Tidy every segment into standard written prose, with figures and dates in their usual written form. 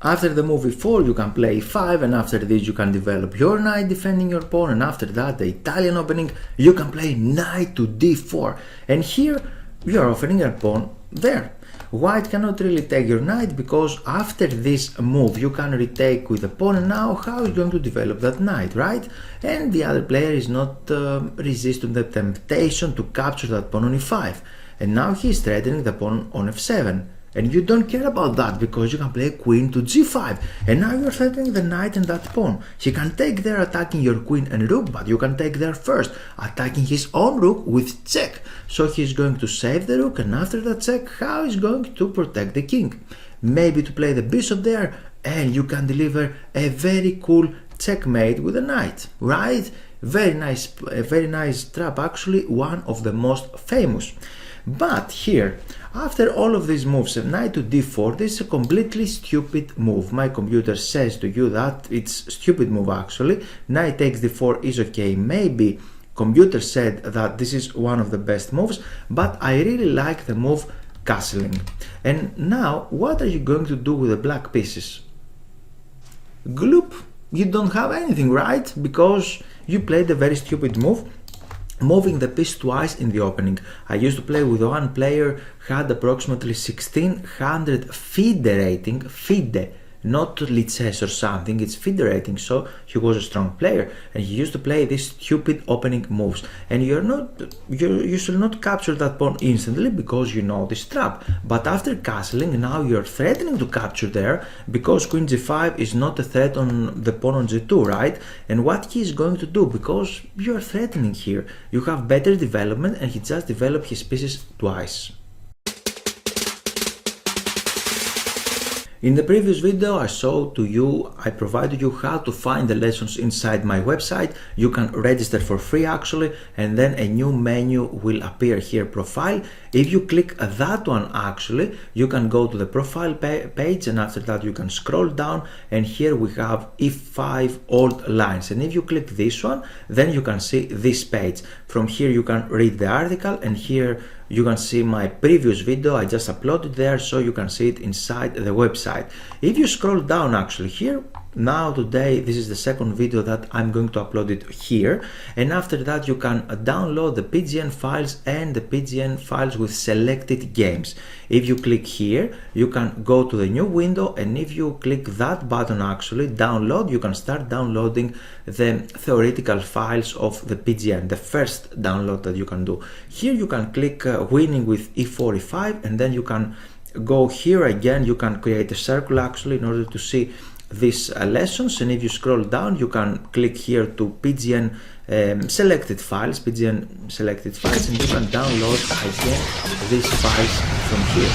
After the move e4 you can play e5, and after this you can develop your knight defending your pawn, and after that the Italian opening you can play knight to d4, and here you are offering your pawn there. White cannot really take your knight because after this move you can retake with the pawn, and now how is going to develop that knight, right? And the other player is not resisting the temptation to capture that pawn on e5, and now he is threatening the pawn on f7. And you don't care about that because you can play queen to g5, and now you're threatening the knight and that pawn. He can take there attacking your queen and rook, but you can take there first, attacking his own rook with check. So he's going to save the rook, and after that check, how is going to protect the king? Maybe to play the bishop there, and you can deliver a very cool checkmate with the knight, right? Very nice trap, actually one of the most famous. But here, after all of these moves, knight to d4, this is a completely stupid move. My computer says to you that it's a stupid move actually. Knight takes d4 is okay. Maybe computer said that this is one of the best moves, but I really like the move castling. And now, what are you going to do with the black pieces? Gloop, you don't have anything, right? Because you played a very stupid move, moving the piece twice in the opening. I used to play with one player, had approximately 1600 FIDE rating, FIDE, not lices or something, it's FIDE rating, so he was a strong player, and he used to play these stupid opening moves. And you should not capture that pawn instantly because you know this trap, but after castling, now you're threatening to capture there because queen g5 is not a threat on the pawn on g2, right? And what he is going to do, because you're threatening here, you have better development, and he just developed his pieces twice. In the previous video I provided you how to find the lessons inside my website. You can register for free actually, and then a new menu will appear here, profile. If you click that one actually, you can go to the profile page, and after that you can scroll down, and here we have E5 old lines, and if you click this one, then you can see this page. From here you can read the article, and here you can see my previous video I just uploaded there, so you can see it inside the website. If you scroll down actually here, now today this is the second video that I'm going to upload it here, and after that you can download the PGN files and the PGN files with selected games. If you click here, you can go to the new window, and if you click that button actually, download, you can start downloading the theoretical files of the PGN, the first download that you can do. Here you can click winning with e4, e5, and then you can go here again, you can create a circle actually in order to see these lessons, and if you scroll down you can click here to PGN selected files, PGN selected files, and you can download again these files from here.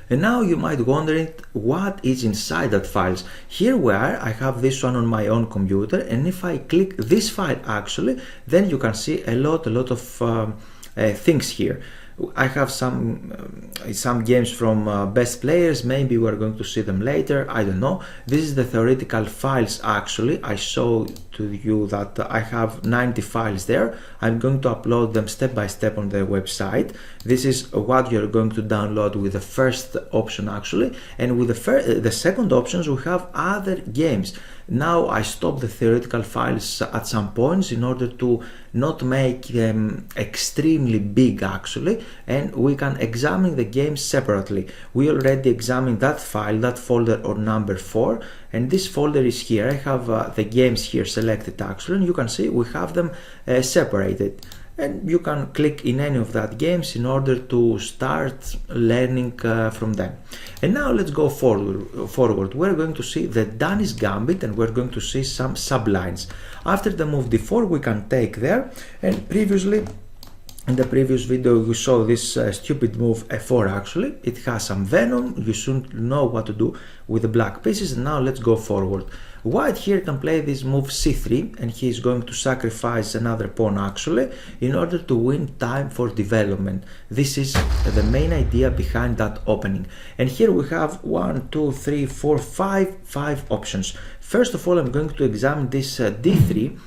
And now you might wonder what is inside that files. Here where I have this one on my own computer, and if I click this file actually, then you can see a lot of things here. I have some games from best players, maybe we're going to see them later, I don't know. This is the theoretical files actually. I show to you that I have 90 files there. I'm going to upload them step by step on the website. This is what you're going to download with the first option actually, and with the second options we have other games. Now I stop the theoretical files at some points in order to not make them extremely big actually, and we can examine the games separately. We already examined that file, that folder on number 4, and this folder is here. I have the games here selected actually, and you can see we have them separated. And you can click in any of that games in order to start learning from them. And now let's go forward. We're going to see the Danish Gambit, and we're going to see some sublines. After the move d4 we can take there, and previously in the previous video we saw this stupid move f4 actually. It has some venom, you should know what to do with the black pieces. And now let's go forward. White here can play this move c3, and he is going to sacrifice another pawn actually in order to win time for development. This is the main idea behind that opening. And here we have 1, 2, 3, 4, 5 options. First of all, I'm going to examine this d3.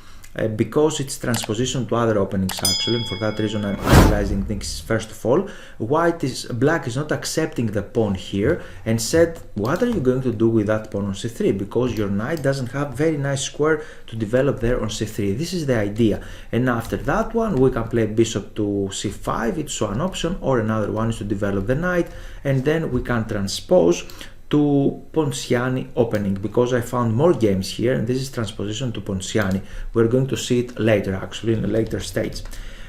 because it's transposition to other openings actually, and for that reason I'm analyzing things first of all. Black is not accepting the pawn here and said, what are you going to do with that pawn on c3, because your knight doesn't have very nice square to develop there on c3. This is the idea. And after that one we can play bishop to c5, it's one option, or another one is to develop the knight, and then we can transpose to Ponciani opening, because I found more games here, and this is transposition to Ponciani. We're going to see it later actually, in a later stage.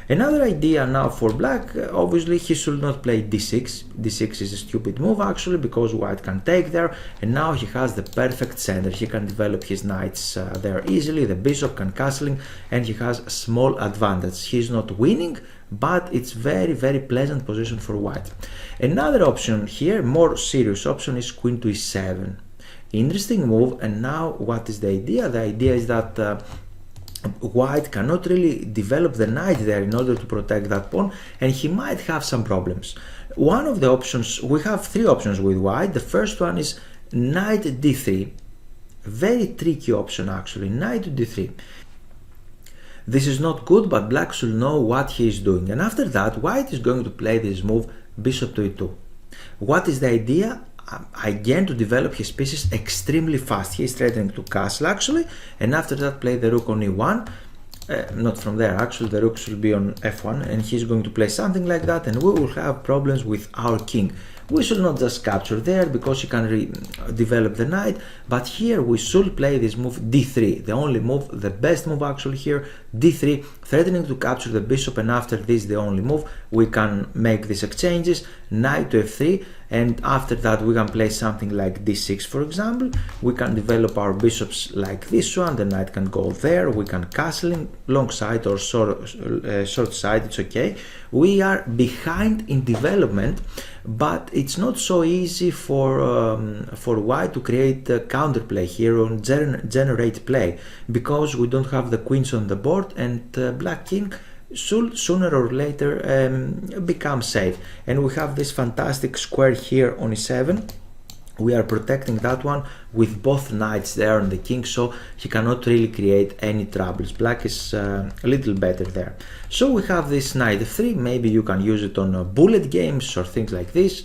Another idea now for black, obviously he should not play d6. d6 is a stupid move actually, because white can take there, and now he has the perfect center. He can develop his knights there easily, the bishop can castling, and he has a small advantage. He's not winning, but it's very pleasant position for white. Another option here, more serious option, is queen to e7. Interesting move. And now what is the idea? The idea is that white cannot really develop the knight there in order to protect that pawn, and he might have some problems. One of the options, we have three options with white. The first one is knight d3, very tricky option actually, knight to d3. This is not good, but black should know what he is doing. And after that, white is going to play this move, bishop to e2. What is the idea? Again, to develop his pieces extremely fast. He is threatening to castle actually, and after that play the rook on e1. Not from there actually, the rook should be on f1, and he's going to play something like that, and we will have problems with our king. We should not just capture there because he can develop the knight, but here we should play this move d3, the only move, the best move actually here, d3, threatening to capture the bishop, and after this the only move, we can make these exchanges, knight to f3, and after that we can play something like d6 for example. We can develop our bishops like this one, the knight can go there, we can castle in long side or short side, it's okay. We are behind in development, but it's not so easy for white to create a counterplay here or generate play, because we don't have the queens on the board, and black king should sooner or later become safe. And we have this fantastic square here on e7. We are protecting that one with both knights there on the king, so he cannot really create any troubles. Black is a little better there. So we have this knight f3. Maybe you can use it on bullet games or things like this.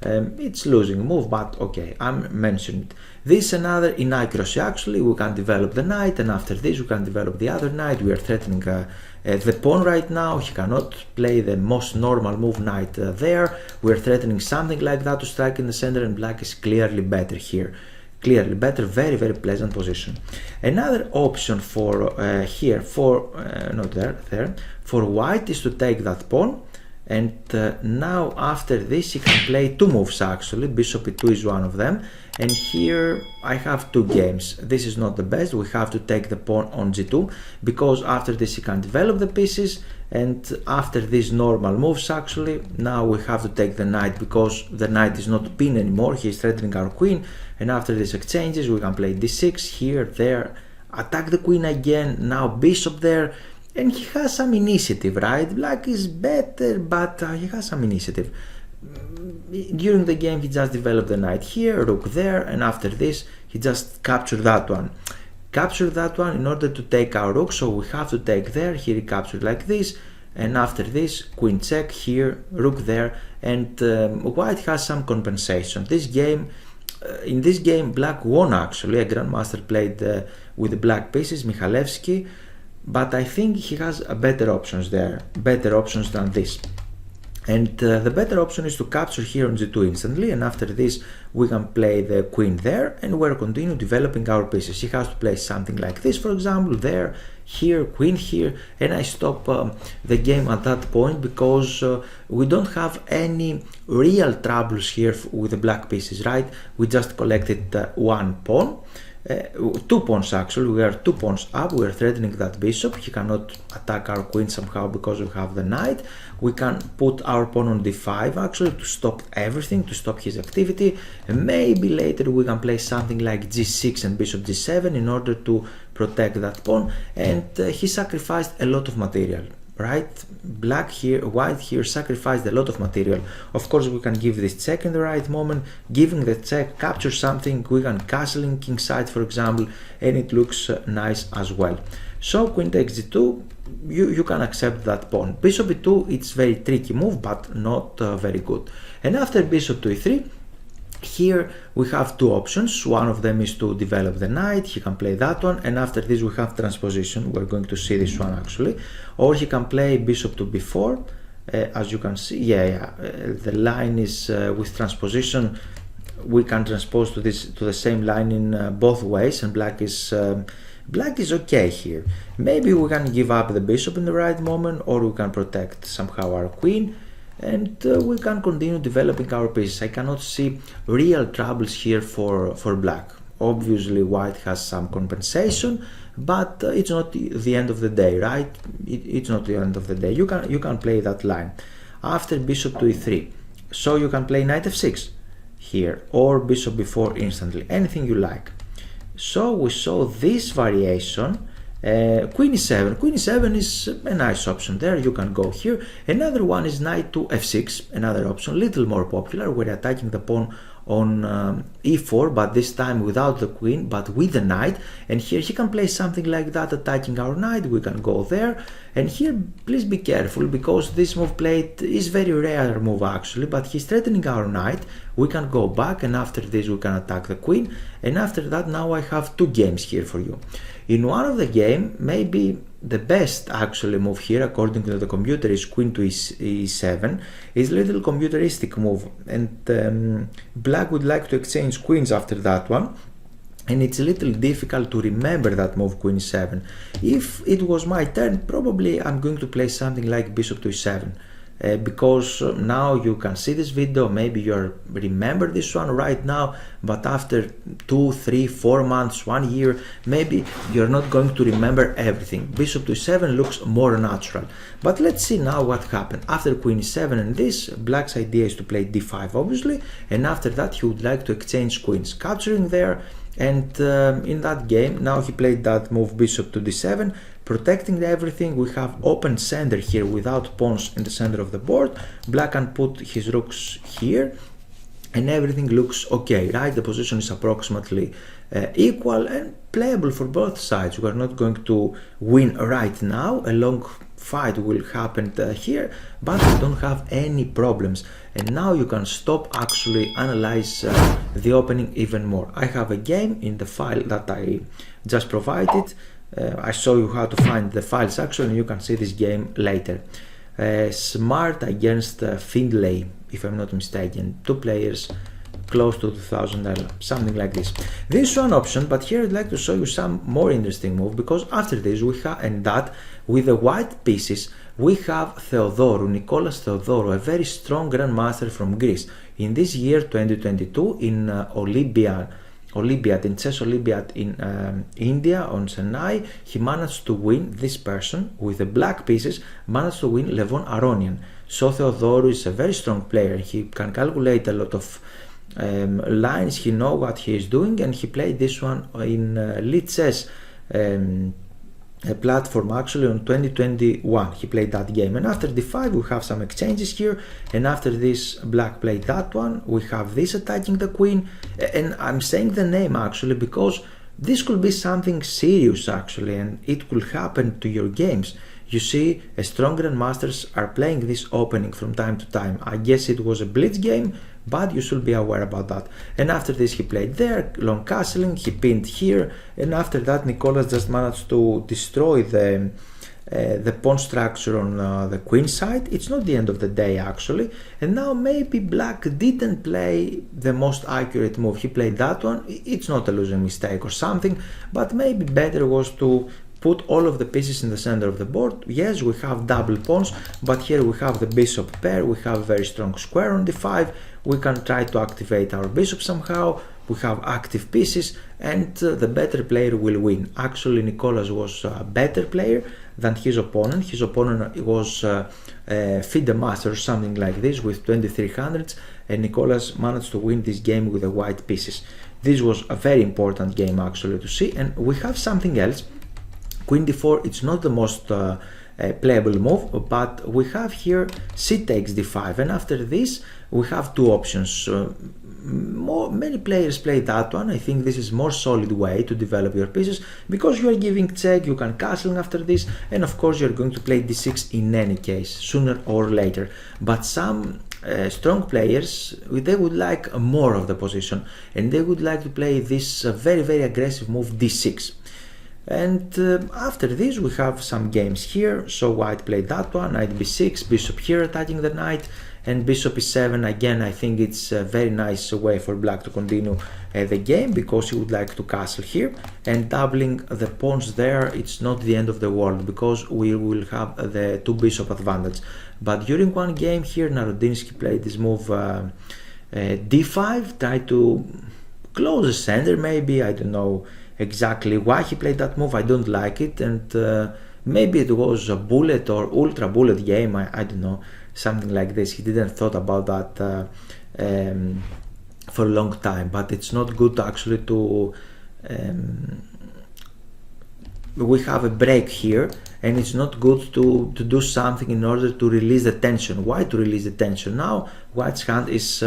It's losing move, but okay, I'm mentioning it. This is another inaccuracy actually. We can develop the knight, and after this we can develop the other knight. We are threatening the pawn right now. He cannot play the most normal move, knight there. We are threatening something like that to strike in the center, and black is clearly better here. Clearly better, very pleasant position. Another option for here, for not there, for white is to take that pawn. And now after this he can play two moves actually, bishop e2 is one of them, and here I have two games. This is not the best, we have to take the pawn on g2, because after this he can develop the pieces, and after these normal moves actually, now we have to take the knight, because the knight is not pinned anymore, he is threatening our queen, and after these exchanges we can play d6, here, there, attack the queen again, now bishop there. And he has some initiative, right? Black is better, but he has some initiative. During the game he just developed the knight here, rook there, and after this he just captured that one. Captured that one in order to take our rook, so we have to take there, here he captured like this, and after this queen check, here, rook there, and white has some compensation. This game, in this game black won actually, a grandmaster played with the black pieces, Michalewski, but I think he has better options there, better options than this. And the better option is to capture here on g2 instantly, and after this we can play the queen there, and we'll continue developing our pieces. He has to play something like this, for example, there, here, queen here, and I stop the game at that point, because we don't have any real troubles here with the black pieces, right? We just collected one pawn. 2 pawns actually, we are 2 pawns up, we are threatening that bishop, he cannot attack our queen somehow because we have the knight. We can put our pawn on d5 actually to stop everything, to stop his activity, and maybe later we can play something like g6 and bishop g7 in order to protect that pawn, and he sacrificed a lot of material. right? Black here, white here sacrificed a lot of material. Of course, we can give this check in the right moment. Giving the check, capture something, we can castling kingside, for example, and it looks nice as well. So queen takes g2, you can accept that pawn. Bishop e2, it's very tricky move, but not very good. And after bishop to e3, here we have two options. One of them is to develop the knight, he can play that one, and after this we have transposition, we're going to see this one actually, or he can play bishop to b4, as you can see, the line is with transposition, we can transpose to the same line in both ways, and black is okay here. Maybe we can give up the bishop in the right moment, or we can protect somehow our queen, and we can continue developing our pieces. I cannot see real troubles here for black. Obviously white has some compensation, but it's not the end of the day, right? It's not the end of the day. You can play that line. After bishop to e3, so you can play knight f6 here, or bishop b4 instantly, anything you like. So we saw this variation. Queen e7. Queen e7 is a nice option there, you can go here. Another one is knight to f6, another option, little more popular. We're attacking the pawn on e4, but this time without the queen, but with the knight. And here he can play something like that, attacking our knight, we can go there. And here, please be careful, because this move played is very rare move actually, but he's threatening our knight. We can go back, and after this we can attack the queen. And after that, now I have two games here for you. In one of the game, maybe the best actually move here, according to the computer, is queen to e7. Is a little computeristic move, and black would like to exchange queens after that one. And it's a little difficult to remember that move, queen e7. If it was my turn, probably I'm going to play something like bishop to e7. Because now you can see this video, maybe you remember this one right now, but after 2, 3, 4 months, 1 year, maybe you're not going to remember everything. Bishop to e7 looks more natural. But let's see now what happened. After queen e7 and this, black's idea is to play d5 obviously, and after that he would like to exchange queens, capturing there. And in that game, now he played that move bishop to d7, protecting everything. We have open center here without pawns in the center of the board. Black can put his rooks here, and everything looks okay, right? The position is approximately equal and playable for both sides. We are not going to win right now. A long fight will happen here, but we don't have any problems. And now you can stop, actually analyze the opening even more. I have a game in the file that I just provided. I show you how to find the files actually, and you can see this game later. Smart against Findlay, if I'm not mistaken. 2 players, close to 2000, something like this. This is one option, but here I'd like to show you some more interesting move, because after this we have, and that with the white pieces, we have Nicolas Theodorou, a very strong grandmaster from Greece. In this year 2022, in Olympiad, in Chess Olympiad in India, on Chennai, he managed to win, this person with the black pieces, managed to win Levon Aronian. So Theodorou is a very strong player. He can calculate a lot of lines, he knows what he is doing, and he played this one in Lead Chess platform actually on 2021. He played that game, and after d5 we have some exchanges here, and after this black played that one. We have this attacking the queen, and I'm saying the name actually because this could be something serious actually, and it could happen to your games. You see, strong grandmasters are playing this opening from time to time. I guess it was a blitz game, but you should be aware about that. And after this he played there, long castling, he pinned here, and after that Nicolas just managed to destroy the pawn structure on the queen side. It's not the end of the day actually, and now maybe black didn't play the most accurate move. He played that one. It's not a losing mistake or something, but maybe better was to put all of the pieces in the center of the board. Yes, we have double pawns, but here we have the bishop pair, we have a very strong square on d5, we can try to activate our bishop somehow, we have active pieces, and the better player will win. Actually, Nicolas was a better player than his opponent. His opponent was FIDE master or something like this with 2300s, and Nicolas managed to win this game with the white pieces. This was a very important game actually to see, and we have something else. Queen d4, it's not the most playable move, but we have here c takes d5, and after this we have two options. Many players play that one. I think this is more solid way to develop your pieces, because you are giving check, you can castle after this, and of course you're going to play d6 in any case, sooner or later. But some strong players, they would like more of the position, and they would like to play this very aggressive move d6. And after this we have some games here. So white played that one, knight b6, bishop here attacking the knight, and bishop e7. Again, I think it's a very nice way for black to continue the game, because he would like to castle here, and doubling the pawns there, it's not the end of the world, because we will have the two bishop advantage. But during one game here, Narodinsky played this move d5, tried to close the center, maybe, I don't know exactly why he played that move. I don't like it, and maybe it was a bullet or ultra bullet game, I don't know, something like this. He didn't thought about that for a long time, but it's not good actually to we have a break here, and it's not good to do something in order to release the tension. Why to release the tension? Now white's hand is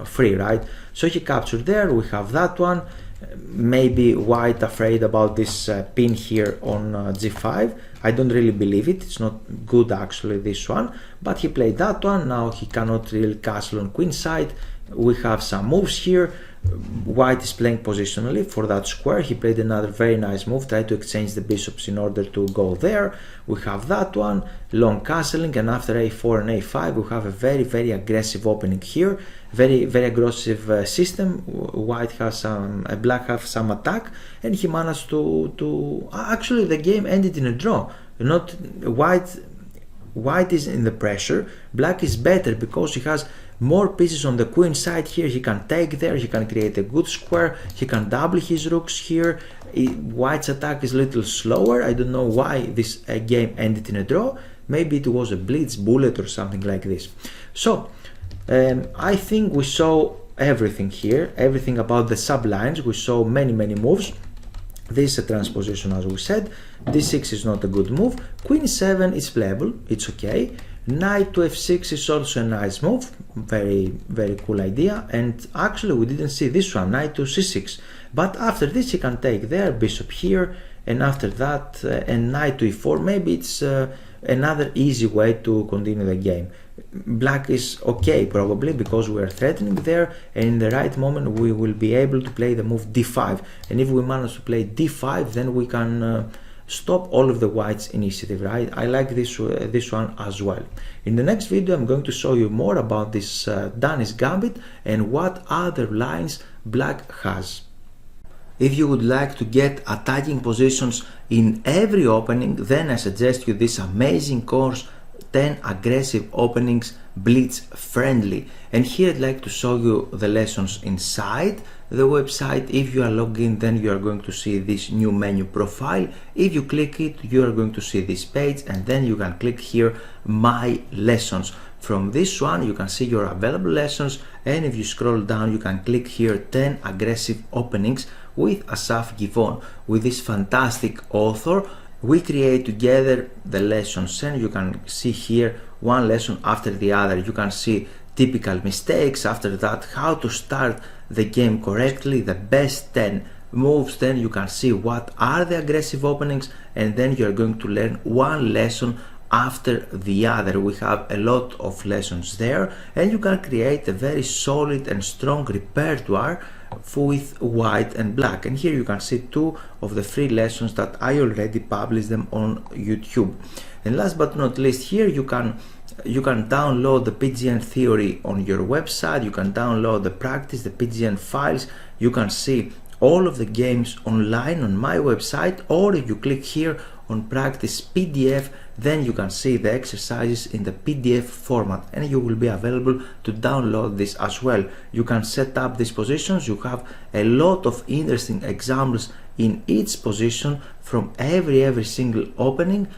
free, right? So he captured there, we have that one. Maybe white afraid about this pin here on g5. I don't really believe it, it's not good actually, this one, but he played that one. Now he cannot really castle on queen side. We have some moves here. White is playing positionally for that square. He played another very nice move, tried to exchange the bishops in order to go there. We have that one, long castling, and after a4 and a5 we have a very aggressive opening here. Very aggressive system. White has black has some attack, and he managed to actually the game ended in a draw. Not white is in the pressure. Black is better because he has more pieces on the queen side here. He can take there, he can create a good square, he can double his rooks here. White's attack is a little slower. I don't know why this game ended in a draw. Maybe it was a blitz bullet or something like this. So I think we saw everything here, everything about the sublines. We saw many moves. This is a transposition, as we said. d6 is not a good move. Queen 7 is playable, it's okay. Knight to f6 is also a nice move, very cool idea. And actually we didn't see this one, knight to c6, but after this he can take there, bishop here, and after that and knight to e4. Maybe it's another easy way to continue the game. Black is okay probably, because we are threatening there, and in the right moment we will be able to play the move d5, and if we manage to play d5 then we can stop all of the white's initiative, right? I like this one as well. In the next video I'm going to show you more about this Danish Gambit and what other lines black has. If you would like to get attacking positions in every opening, then I suggest you this amazing course, 10 aggressive openings, blitz friendly. And here I'd like to show you the lessons inside the website. If you are logged in, then you are going to see this new menu profile. If you click it, you are going to see this page, and then you can click here my lessons. From this one you can see your available lessons, and if you scroll down you can click here 10 aggressive openings with Asaf Givon. With this fantastic author we create together the lessons, and you can see here one lesson after the other. You can see typical mistakes, after that how to start the game correctly, the best 10 moves, then you can see what are the aggressive openings, and then you are going to learn one lesson after the other. We have a lot of lessons there, and you can create a very solid and strong repertoire with white and black. And here you can see two of the free lessons that I already published them on YouTube. And last but not least, here you can download the PGN theory on your website. You can download the practice, the PGN files. You can see all of the games online on my website, or if you click here on practice PDF, then you can see the exercises in the PDF format, and you will be available to download this as well. You can set up these positions. You have a lot of interesting examples in each position from every single opening.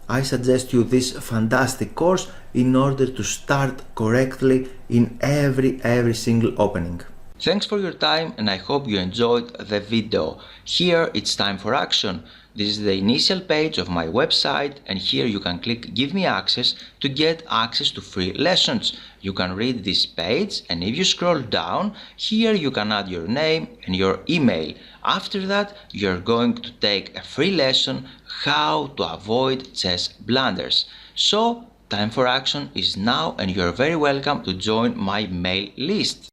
I suggest you this fantastic course in order to start correctly in every single opening. Thanks for your time and I hope you enjoyed the video. Here it's time for action. This is the initial page of my website and here you can click Give me access to get access to free lessons. You can read this page and if you scroll down, here you can add your name and your email. After that, you're going to take a free lesson how to avoid chess blunders. So, time for action is now and you're very welcome to join my mail list.